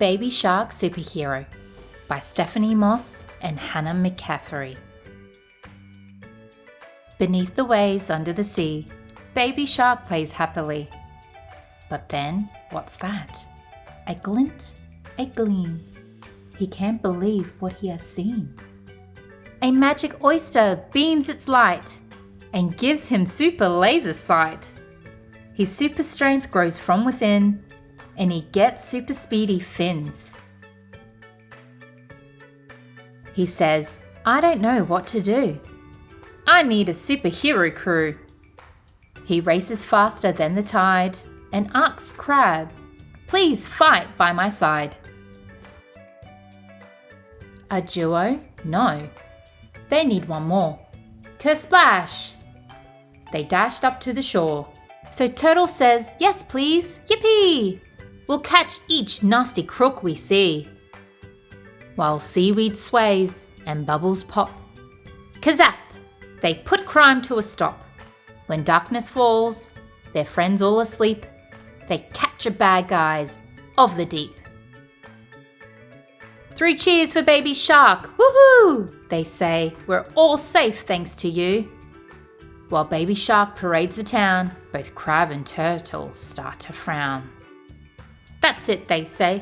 Baby Shark Superhero by Stephanie Moss and Hannah McCaffery. Beneath the waves under the sea, Baby Shark plays happily. But then, what's that? A glint, a gleam. He can't believe what he has seen. A magic oyster beams its light and gives him super laser sight. His super strength grows from within, and he gets super speedy fins. He says, I don't know what to do. I need a superhero crew. He races faster than the tide and asks Crab, please fight by my side. A duo? No. They need one more. Kersplash! They dashed up to the shore. So Turtle says, yes please, yippee! We'll catch each nasty crook we see. While seaweed sways and bubbles pop. Kazap! They put crime to a stop. When darkness falls, their friends all asleep, they capture bad guys of the deep. 3 cheers for Baby Shark, woohoo! They say, we're all safe thanks to you. While Baby Shark parades the town, both Crab and Turtle start to frown. That's it, they say.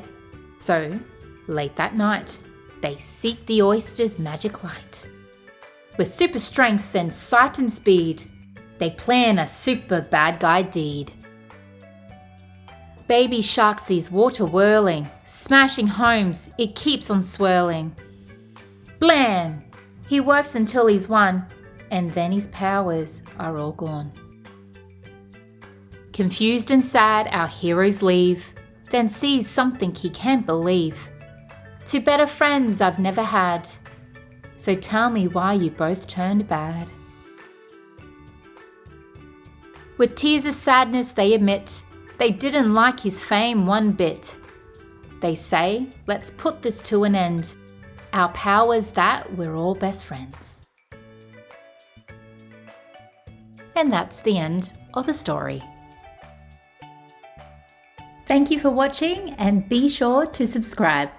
So, late that night, they seek the oyster's magic light. With super strength and sight and speed, they plan a super bad guy deed. Baby Shark sees water whirling, smashing homes, it keeps on swirling. Blam! He works until he's won, and then his powers are all gone. Confused and sad, our heroes leave, then sees something he can't believe. 2 better friends I've never had, so tell me why you both turned bad. With tears of sadness they admit, they didn't like his fame one bit. They say, let's put this to an end. Our power's that we're all best friends. And that's the end of the story. Thank you for watching and be sure to subscribe.